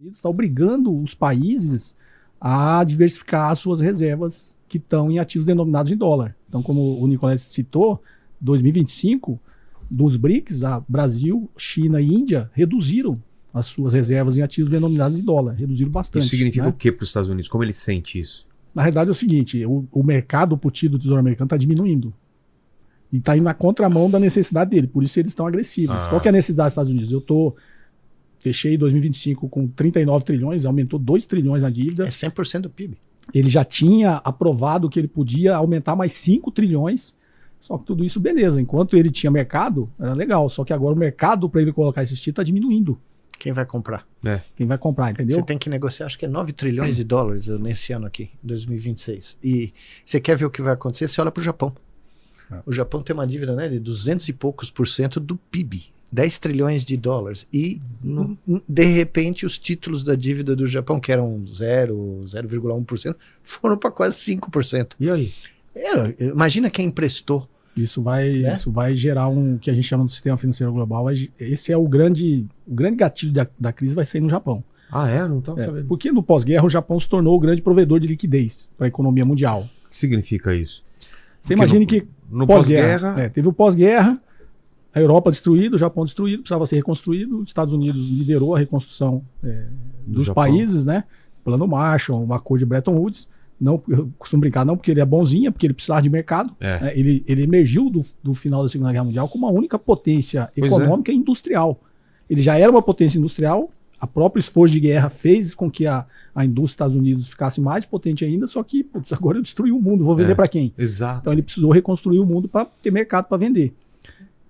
Está obrigando os países a diversificar as suas reservas que estão em ativos denominados em dólar. Então, como o Nicolas citou, 2025, dos BRICS, Brasil, China e Índia reduziram as suas reservas em ativos denominados em dólar. Reduziram bastante. Isso significa, né? o que para os Estados Unidos? Como ele sente isso? Na realidade é o seguinte, o mercado puti do Tesouro Americano está diminuindo. E está indo na contramão da necessidade dele. Por isso eles estão agressivos. Qual que é a necessidade dos Estados Unidos? Fechei 2025 com 39 trilhões, aumentou 2 trilhões na dívida. É 100% do PIB. Ele já tinha aprovado que ele podia aumentar mais 5 trilhões, só que tudo isso, beleza. Enquanto ele tinha mercado, era legal. Só que agora o mercado para ele colocar esse título está diminuindo. Quem vai comprar? Quem vai comprar, entendeu? Você tem que negociar, acho que é 9 trilhões de dólares nesse ano aqui, 2026. E você quer ver o que vai acontecer? Você olha para o Japão. O Japão tem uma dívida, né, de 200 e poucos % do PIB. 10 trilhões de dólares. E, de repente, os títulos da dívida do Japão, que eram 0,1%, foram para quase 5%. E aí? Imagina quem emprestou. Isso vai gerar um que a gente chama de sistema financeiro global. Esse é o grande gatilho da crise, vai sair no Japão. Ah, é? Não estava sabendo. Porque no pós-guerra o Japão se tornou o grande provedor de liquidez para a economia mundial. O que significa isso? Você imagine que no pós-guerra... teve o pós-guerra, a Europa destruída, o Japão destruído, precisava ser reconstruído. Os Estados Unidos liderou a reconstrução dos países, né? Plano Marshall, o acordo de Bretton Woods. Não, eu costumo brincar, não porque ele é bonzinho, é porque ele precisava de mercado. Né? Ele emergiu do final da Segunda Guerra Mundial como uma única potência econômica e industrial. Ele já era uma potência industrial, a própria esforço de guerra fez com que a indústria dos Estados Unidos ficasse mais potente ainda, só que agora eu destruí o mundo, vou vender para quem? Exato. Então ele precisou reconstruir o mundo para ter mercado para vender.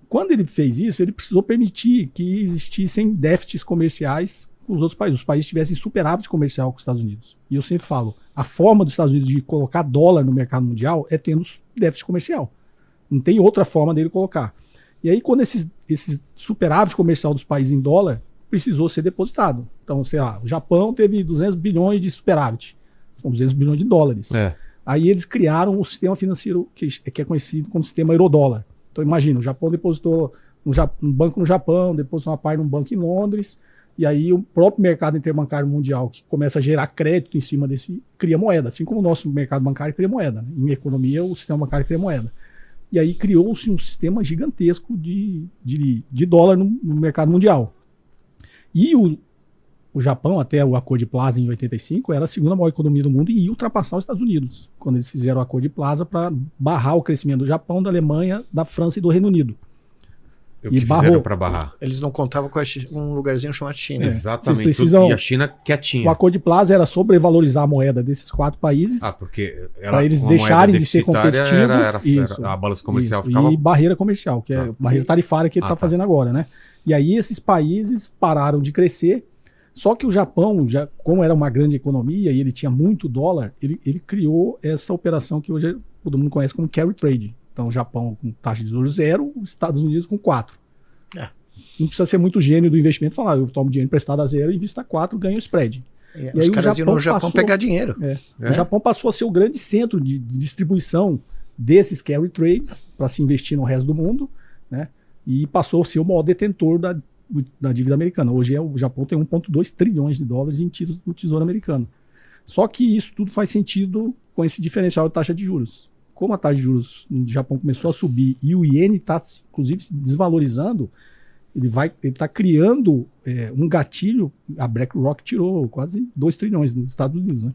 Quando ele fez isso, ele precisou permitir que existissem déficits comerciais com os outros países. Os países tivessem superávit comercial com os Estados Unidos. E eu sempre falo, a forma dos Estados Unidos de colocar dólar no mercado mundial é tendo déficit comercial. Não tem outra forma dele colocar. E aí, quando esse superávit comercial dos países em dólar precisou ser depositado. Então, sei lá, o Japão teve 200 bilhões de superávit. São 200 bilhões de dólares. Aí eles criaram um sistema financeiro que é conhecido como sistema eurodólar. Então imagina, o Japão depositou um banco no Japão, depositou uma parte num banco em Londres, e aí o próprio mercado interbancário mundial, que começa a gerar crédito em cima desse, cria moeda, assim como o nosso mercado bancário cria moeda. Né? Em economia, o sistema bancário cria moeda. E aí criou-se um sistema gigantesco de dólar no mercado mundial. E o Japão, até o Acordo de Plaza em 85, era a segunda maior economia do mundo e ia ultrapassar os Estados Unidos, quando eles fizeram o Acordo de Plaza para barrar o crescimento do Japão, da Alemanha, da França e do Reino Unido. O que fizeram para barrar? Eles não contavam com um lugarzinho chamado China. Exatamente. E a China quietinha. O Acordo de Plaza era sobrevalorizar a moeda desses 4 países. Porque para eles deixarem de ser competitivos. A balança comercial ficava... E barreira comercial, que é a barreira tarifária que ele está fazendo agora, né? E aí esses países pararam de crescer. Só que o Japão, como era uma grande economia e ele tinha muito dólar, ele criou essa operação que hoje todo mundo conhece como carry trade. Então o Japão com taxa de juros 0, os Estados Unidos com 4. Não precisa ser muito gênio do investimento falar, eu tomo dinheiro emprestado a 0 e invisto a 4, ganho o spread. E aí os caras iam no Japão pegar dinheiro. O Japão passou a ser o grande centro de distribuição desses carry trades para se investir no resto do mundo, né? E passou a ser o maior detentor da dívida americana. Hoje o Japão tem 1,2 trilhões de dólares em títulos do Tesouro Americano. Só que isso tudo faz sentido com esse diferencial de taxa de juros. Como a taxa de juros no Japão começou a subir e o iene está, inclusive, se desvalorizando, ele está criando um gatilho. A BlackRock tirou quase 2 trilhões dos Estados Unidos. Né?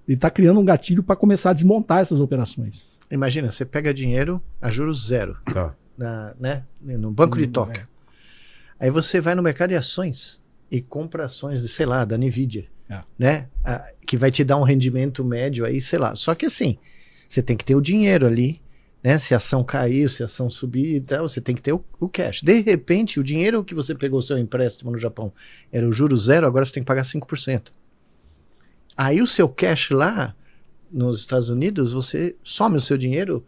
Ele está criando um gatilho para começar a desmontar essas operações. Imagina, você pega dinheiro a juros 0 no Banco de Tóquio. Aí você vai no mercado de ações e compra ações de, sei lá, da Nvidia, né? Que vai te dar um rendimento médio aí, sei lá. Só que assim, você tem que ter o dinheiro ali, né? Se a ação cair, se a ação subir e tal, você tem que ter o cash. De repente, o dinheiro que você pegou o seu empréstimo no Japão era o juro 0, agora você tem que pagar 5%. Aí o seu cash lá nos Estados Unidos, você some o seu dinheiro,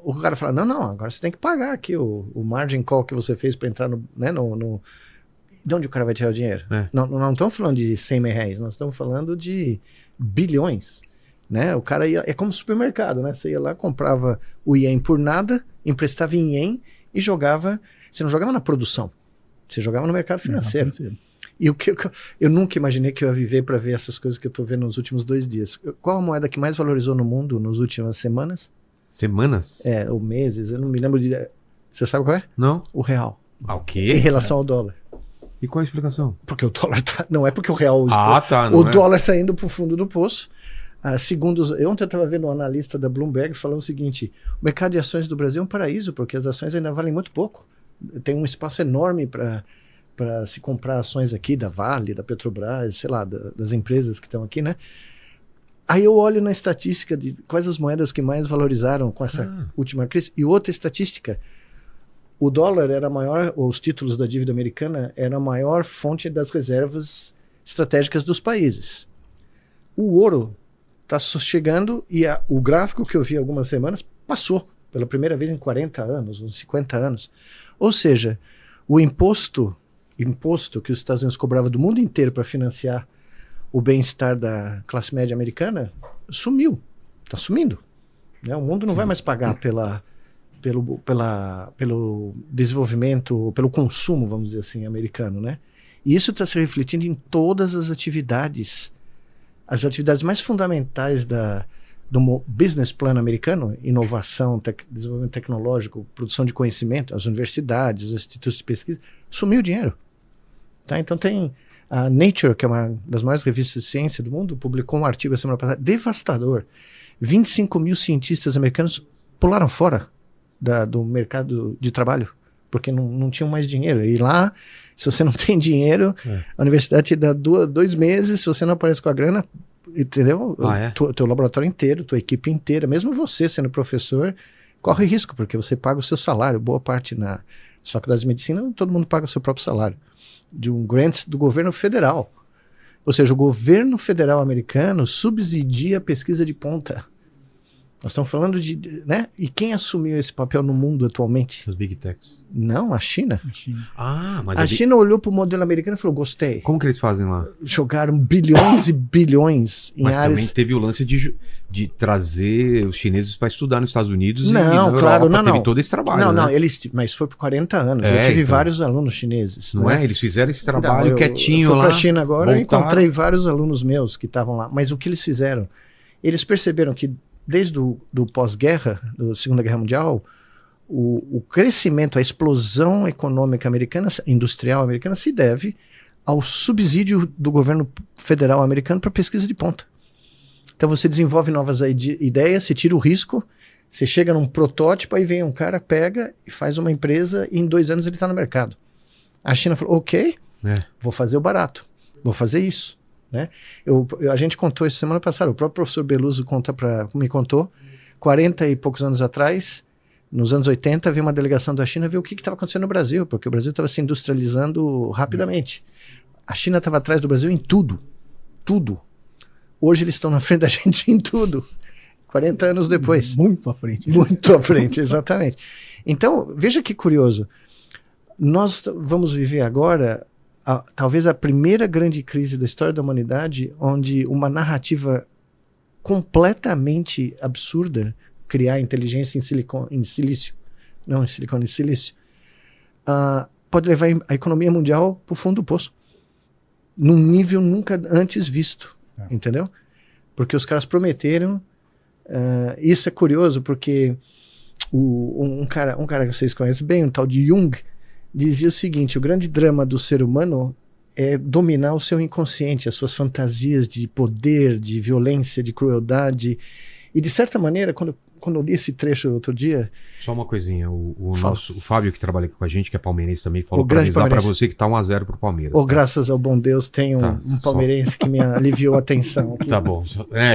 o cara fala, não, agora você tem que pagar aqui o margin call que você fez para entrar no... De onde o cara vai tirar o dinheiro? Não estamos falando de 100 reais, nós estamos falando de bilhões. Né? O cara ia... É como supermercado, né? Você ia lá, comprava o ien por nada, emprestava em ien e jogava... Você não jogava na produção, você jogava no mercado financeiro. E o que eu nunca imaginei que eu ia viver para ver essas coisas que eu estou vendo nos últimos 2 dias. Qual a moeda que mais valorizou no mundo nas últimas semanas? Semanas? Ou meses, eu não me lembro de... Você sabe qual é? Não. O real. Ah, o quê? Em relação ao dólar. E qual a explicação? Porque o dólar tá... Não é porque o real... Tá. O dólar está indo para o fundo do poço. Segundo ontem eu estava vendo um analista da Bloomberg falando o seguinte: o mercado de ações do Brasil é um paraíso, porque as ações ainda valem muito pouco. Tem um espaço enorme para se comprar ações aqui da Vale, da Petrobras, sei lá, das empresas que estão aqui, né? Aí eu olho na estatística de quais as moedas que mais valorizaram com essa última crise. E outra estatística, o dólar era maior, os títulos da dívida americana era a maior fonte das reservas estratégicas dos países. O ouro está chegando e o gráfico que eu vi há algumas semanas passou pela primeira vez em 40 anos, uns 50 anos. Ou seja, o imposto que os Estados Unidos cobrava do mundo inteiro para financiar o bem-estar da classe média americana sumiu, está sumindo. Né? O mundo não vai mais pagar pelo desenvolvimento, pelo consumo, vamos dizer assim, americano. Né? E isso está se refletindo em todas as atividades mais fundamentais do business plan americano, inovação, desenvolvimento tecnológico, produção de conhecimento, as universidades, os institutos de pesquisa, sumiu o dinheiro. Tá? Então tem a Nature, que é uma das maiores revistas de ciência do mundo, publicou um artigo a semana passada, devastador. 25 mil cientistas americanos pularam fora do mercado de trabalho, porque não tinham mais dinheiro. E lá, se você não tem dinheiro, a universidade te dá 2 meses, se você não aparece com a grana, entendeu? Teu laboratório inteiro, tua equipe inteira, mesmo você sendo professor, corre risco, porque você paga o seu salário, boa parte na faculdade de medicina, todo mundo paga o seu próprio salário, de um grant do governo federal. Ou seja, o governo federal americano subsidia a pesquisa de ponta. Nós estamos falando de... Né? E quem assumiu esse papel no mundo atualmente? Os Big Techs. Não, a China. Mas a China olhou para o modelo americano e falou, gostei. Como que eles fazem lá? Jogaram bilhões e bilhões em mas áreas... Mas também teve o lance de trazer os chineses para estudar nos Estados Unidos não, e na claro, Europa. não. Teve todo esse trabalho, Não, mas foi por 40 anos. Eu tive vários alunos chineses. Não é? Eles fizeram esse trabalho quietinho lá. Eu fui para a China agora e encontrei vários alunos meus que estavam lá. Mas o que eles fizeram? Eles perceberam que desde do pós-guerra, da Segunda Guerra Mundial, o crescimento, a explosão econômica americana, industrial americana, se deve ao subsídio do governo federal americano para pesquisa de ponta. Então você desenvolve novas ideias, você tira o risco, você chega num protótipo, aí vem um cara, pega e faz uma empresa e em 2 anos ele está no mercado. A China falou, ok, vou fazer o barato, vou fazer isso. Né? A gente contou isso semana passada, o próprio professor Beluso me contou, 40 e poucos anos atrás, nos anos 80, veio uma delegação da China ver o que estava acontecendo no Brasil, porque o Brasil estava se industrializando rapidamente. A China estava atrás do Brasil em tudo. Hoje eles estão na frente da gente em tudo. 40 anos depois. Muito à frente. Muito à frente, exatamente. Então, veja que curioso. Nós vamos viver agora... talvez a primeira grande crise da história da humanidade, onde uma narrativa completamente absurda, criar inteligência em silício, pode levar a economia mundial para o fundo do poço, num nível nunca antes visto, entendeu? Porque os caras prometeram, isso é curioso, porque um cara que vocês conhecem bem, um tal de Jung, dizia o seguinte: o grande drama do ser humano é dominar o seu inconsciente, as suas fantasias de poder, de violência, de crueldade. E de certa maneira, quando eu li esse trecho outro dia... Só uma coisinha, o Fábio que trabalha aqui com a gente, que é palmeirense também, falou para avisar para você que tá 1-0 pro Palmeiras. Graças ao bom Deus, tem um palmeirense que me aliviou a tensão. Aqui. Tá bom.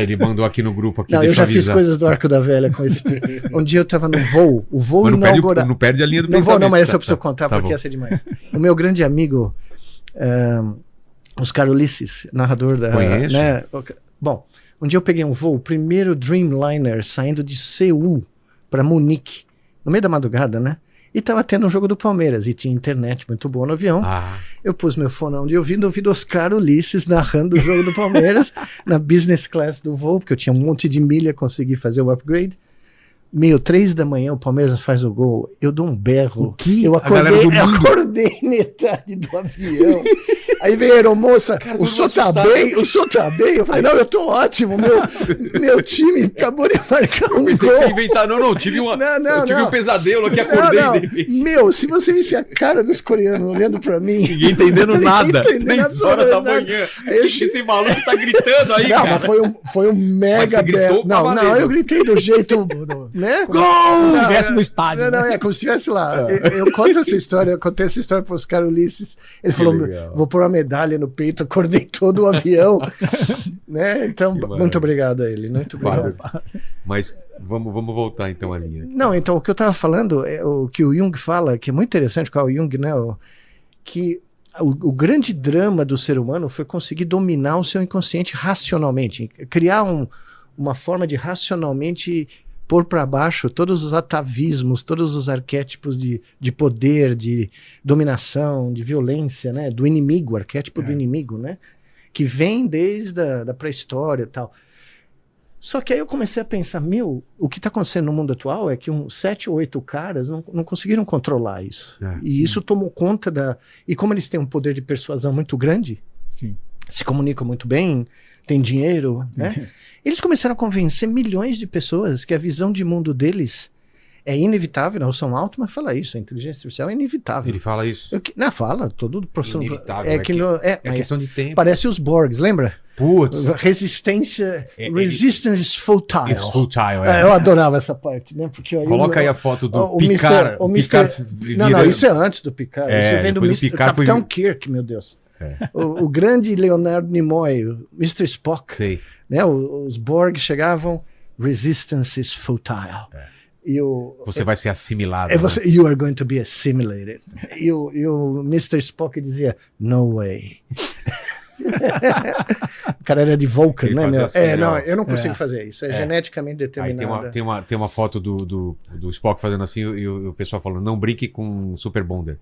Ele mandou aqui no grupo. Aqui, não, eu já fiz coisas do Arco da Velha com esse... Um dia eu tava no voo, o voo inaugural... Não perde a linha do pensamento. Não, mas essa eu preciso contar, porque essa é demais. O meu grande amigo, Oscar Ulisses, narrador da... Conheço. Né? Bom, um dia eu peguei um voo, o primeiro Dreamliner, saindo de Seul para Munique, no meio da madrugada, né? E tava tendo um jogo do Palmeiras, e tinha internet muito boa no avião. Eu pus meu fone de ouvido Oscar Ulisses narrando o jogo do Palmeiras na business class do voo, porque eu tinha um monte de milha, consegui fazer o upgrade. 3 da manhã, o Palmeiras faz o gol, eu dou um berro. O quê? Eu acordei metade do avião. Aí veio a aeromoça, o senhor tá bem? O senhor tá bem? Eu falei, não, eu tô ótimo, meu time acabou de marcar um gol. Que você inventar, não, tive um pesadelo aqui, acordei. Meu, se você visse a cara dos coreanos olhando pra mim... Ninguém entendendo nada, 3 horas da manhã, esse maluco tá gritando aí, não, cara. Mas foi um mega... Mas você gritou, não, eu gritei do jeito... né? Gol! Como se estivesse no estádio. Não, como se estivesse lá. Eu conto essa história, eu contei essa história para os caras Ulisses. Ele falou, vou pôr uma medalha no peito, acordei todo o avião. Né? Então, muito obrigado a ele. Muito obrigado. Mas vamos voltar então à linha. Não, então o que eu estava falando, o que o Jung fala, que é muito interessante, com o Jung, né? Que o grande drama do ser humano foi conseguir dominar o seu inconsciente racionalmente, criar uma forma de racionalmente pôr para baixo todos os atavismos, todos os arquétipos de poder, de dominação, de violência, né? Do inimigo, o arquétipo do inimigo, né? Que vem desde a pré-história e tal. Só que aí eu comecei a pensar, o que está acontecendo no mundo atual é que 7 ou 8 caras não conseguiram controlar isso. E isso tomou conta E como eles têm um poder de persuasão muito grande, se comunicam muito bem, têm dinheiro, né? Eles começaram a convencer milhões de pessoas que a visão de mundo deles é inevitável. O Sam Altman fala isso, a inteligência artificial é inevitável. Ele fala isso? Não, fala, todo o processo. Inevitável, é questão de tempo. Parece os Borgs, lembra? Putz. Resistance is futile. It's futile, eu adorava essa parte, né? Porque coloca aí a foto do Picard. Não, isso é antes do Picard. Isso vem do Capitão Kirk, meu Deus. O grande Leonard Nimoy, o Mr. Spock. Sei. Né? Os Borg chegavam, resistance is futile. Você vai ser assimilado. You are going to be assimilated. E o Mr. Spock dizia, no way. O cara era de Vulcan, né? Eu não consigo fazer isso. É geneticamente determinado. Aí tem uma foto do Spock fazendo assim e o pessoal falando, não brinque com Super Bonder.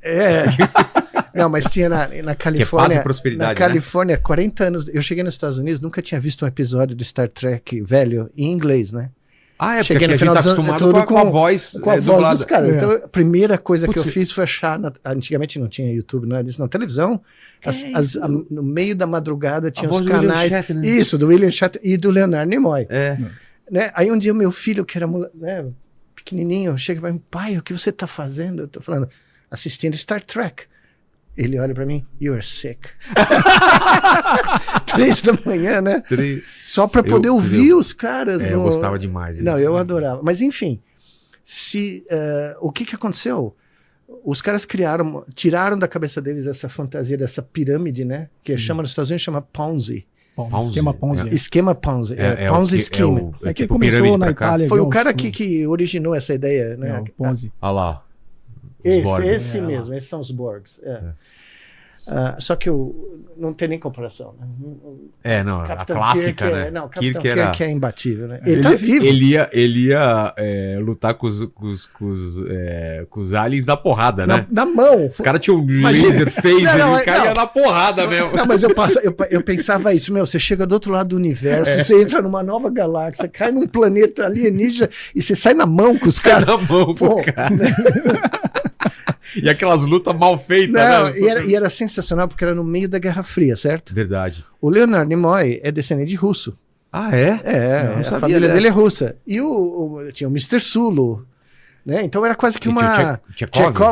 Não, mas tinha na Califórnia. Que é paz e prosperidade, na Califórnia, 40 anos. Eu cheguei nos Estados Unidos, nunca tinha visto um episódio do Star Trek velho em inglês, né? Cheguei no final a gente tá acostumado com a voz dos caras. Então, a primeira coisa que eu fiz foi achar... Antigamente não tinha YouTube, nada disso. Na televisão, no meio da madrugada tinha os canais... Isso, do William Shatner e do Leonard Nimoy. Né? Aí um dia o meu filho, que era pequenininho, chega e vai, pai, o que você tá fazendo? Eu tô falando, assistindo Star Trek. Ele olha pra mim, you are sick. 3 da manhã, né? Só pra poder ouvir os caras. Eu gostava demais. Não, eu adorava. Mas enfim, o que aconteceu? Os caras tiraram da cabeça deles essa fantasia dessa pirâmide, né? Que chama nos Estados Unidos, chama Ponzi. Esquema Ponzi. Esquema Ponzi. Ponzi Scheme. Que começou na Itália. Foi o cara que originou essa ideia, né? O Ponzi. Olha lá. Esse mesmo, esses são os Borgs. Só que não tem nem comparação. Né? A clássica, Kirk, né? O Capitão Kirk é imbatível, né? Ele tá vivo. Ele ia lutar com os aliens da porrada, né? Na mão. Os caras tinham um laser phaser e o cara ia na porrada mesmo. Não, mas eu pensava isso, você chega do outro lado do universo, você entra numa nova galáxia, cai num planeta alienígena e você sai na mão com os caras. Na mão, cara. Né? E aquelas lutas mal feitas, né? E era sensacional porque era no meio da Guerra Fria, certo? Verdade. O Leonard Nimoy é descendente de russo. A família dele é russa. E tinha o Mr. Sulu, né? Então era quase que uma...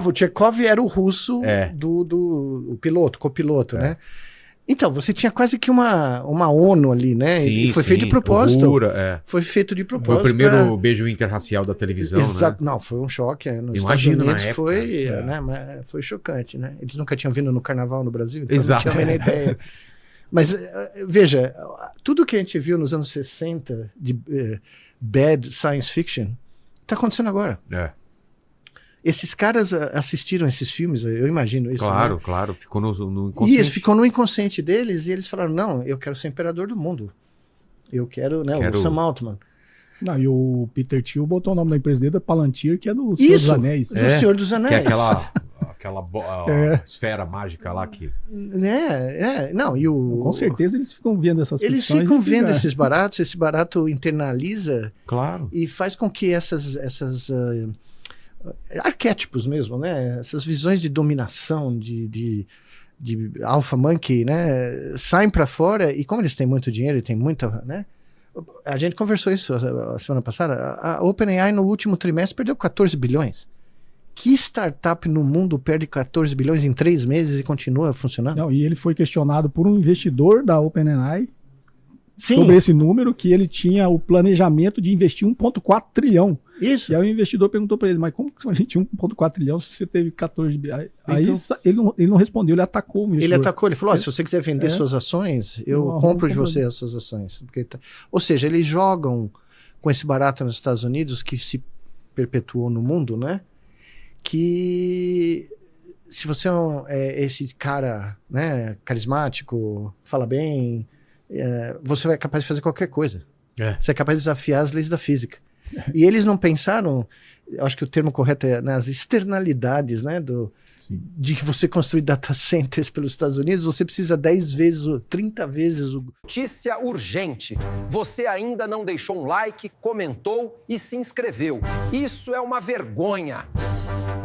O Chekhov era o russo do piloto, copiloto, né? Então, você tinha quase que uma ONU ali, né? Sim, e foi feito de propósito. Foi feito de propósito. Foi o primeiro beijo interracial da televisão, né? Não, foi um choque. Nos Imagino Estados Unidos na época. né? Mas foi chocante, né? Eles nunca tinham vindo no carnaval no Brasil, então Exato. não tinha a menor ideia. Mas, veja, tudo que a gente viu nos anos 60 de bad science fiction está acontecendo agora. Esses caras assistiram esses filmes, eu imagino isso. Claro, né? claro. Ficou no inconsciente. Isso, ficou no inconsciente deles e eles falaram, não, eu quero ser imperador do mundo. Eu quero, né, o Sam Altman. Não, e o Peter Thiel botou o nome da empresa dele da Palantir, que é do Senhor dos Anéis. Do Senhor dos Anéis. Que é aquela esfera mágica lá que... Não, Com certeza eles ficam vendo essas Eles ficam vendo esses baratos, esse barato internaliza. Claro. E faz com que essas arquétipos mesmo, né? Essas visões de dominação, de Alpha Monkey, né, saem para fora e como eles têm muito dinheiro e tem muita, né, a gente conversou isso a semana passada, a OpenAI no último trimestre perdeu 14 bilhões. Que startup no mundo perde 14 bilhões em 3 meses e continua funcionando? Não, e ele foi questionado por um investidor da OpenAI Sim. sobre esse número, que ele tinha o planejamento de investir 1,4 trilhão. Isso. E aí o investidor perguntou para ele, mas como que você vai investir 1,4 trilhão se você teve 14 bilhões? Aí Então, ele não respondeu, ele atacou o investidor. Ele atacou, ele falou, se você quiser vender suas ações, eu compro de você as suas ações. Porque ou seja, eles jogam com esse barato nos Estados Unidos, que se perpetuou no mundo, né? Que se você é esse cara, né, carismático, fala bem, você é capaz de fazer qualquer coisa. Você é capaz de desafiar as leis da física. E eles não pensaram, eu acho que o termo correto é nas externalidades, né, de que você construir data centers pelos Estados Unidos, você precisa 10 vezes, 30 vezes o... Notícia urgente. Você ainda não deixou um like, comentou e se inscreveu. Isso é uma vergonha.